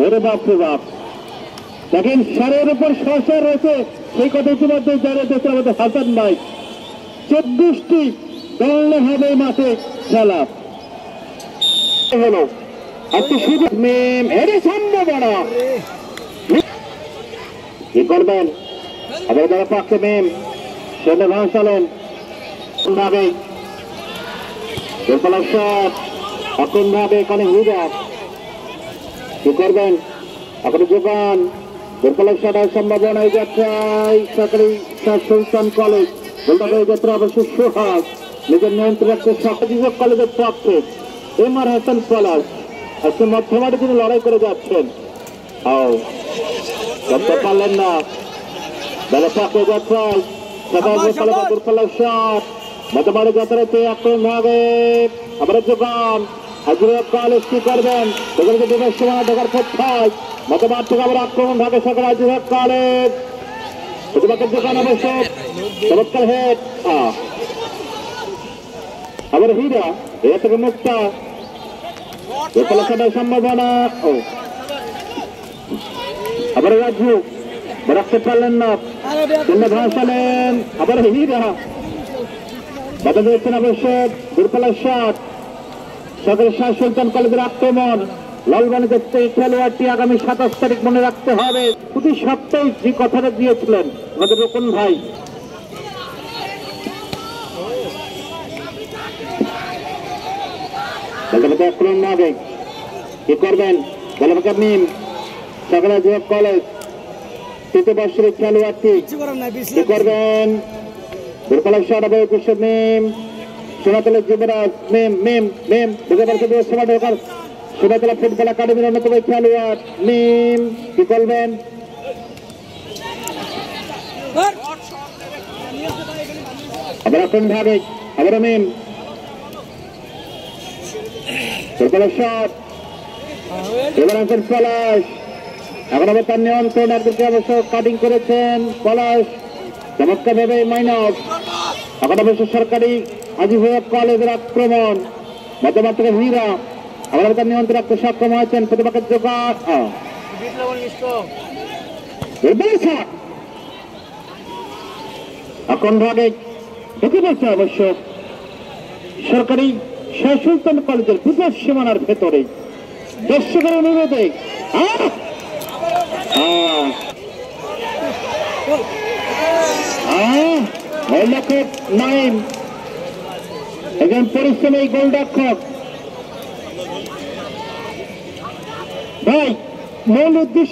ওরে বাপ রে বাপ, দেখেন সারের উপর শসা রয়েছে, সেই কথা ইতিমধ্যে জানিয়েছেন আমাদের হাসান ভাই। 24টি দল হবে মাঠে খেলা হলো। আপনি শুধু মেম এর সামনে বড় কি করবেন? আবার যারা পাচ্ছে মেম সেটা ভাষালেন ভাবে এখন ভাবে এখানে হুদা কি করবেন? এখন যোগান দুর্বলার সম্ভাবনা হয়ে যাচ্ছে সরকারি সুলতান কলেজ বলতে হয়ে যাচ্ছে অবশ্য সোহাগ নিজের নিয়ন্ত্রণ রাখতে সহযোগ কলেজের পক্ষে এমআর হাসান পলাশ আজকে মধ্যমাঠে তিনি লড়াই করে যাচ্ছেন। করতে পারলেন না, বেলা পাকে যাচ্ছে দুর্বলার শট মধ্যমাঠে যাত্রাতে আক্রমণ ভাবে আবার যোগান কলেজ কি করবেন? ঢোকার সময় ঢোকার কোথায় মতবাদ থেকে আবার আক্রমণ ভাগে সকাল আজিরাত কলেজ দোকান অবশ্য চমৎকার হেড আবার হীরা এ থেকে মুক্তা সম্ভাবনা আবার রাজু রাখতে পারলেন না, ভাসালেন আবার হীরা বাধা দিয়েছেন অবশ্যক দুর্বলার শট সরকারি শাহ সুলতান কলেজের আক্রমণ। লালবাণীতে খেলোয়াড়টি আগামী 27 তারিখ মনে রাখতে হবে। প্রতি সপ্তাহে যে কথাটা দিয়েছিলেন আমাদের রোকন ভাই। আক্রমণ আগে কি করবেন? মিম সরকারি যুবক কলেজ তৃতীয় বর্ষের খেলোয়াড়টি কি করবেন? দুর্বলার শট হবে মিম সোনাতলা যুবরাজ মেম মেম মেম ঢোকার সোনাতলা ফুটবল একাডেমির অন্যতম খেলোয়াড় মেম কি করবেন? আবার এখন ভাবে আবার মেম দুর্বলার শট এবার আছেন পলাশ এখন আবার তার নিয়ন্ত্রণ একদিকে অবশ্য কাটিং করেছেন পলাশ চমৎকার ভাবে মাইনস এখন অবশ্য সরকারি আজিভব কলেজের আক্রমণ মধ্যমাঠ থেকে হীরা আবার তার নিয়ন্ত্রণ রাখতে সক্ষম হয়েছেন প্রতিপক্ষের জোগাড় এখন ভাগে ঢুকে পড়ছে অবশ্য সরকারি শাহ সুলতান কলেজের বিপদ সীমানার ভেতরে দর্শকের অনুরোধে নাইম একজন পরিশ্রমী গোলরক্ষক ভাই মূল উদ্দেশ্য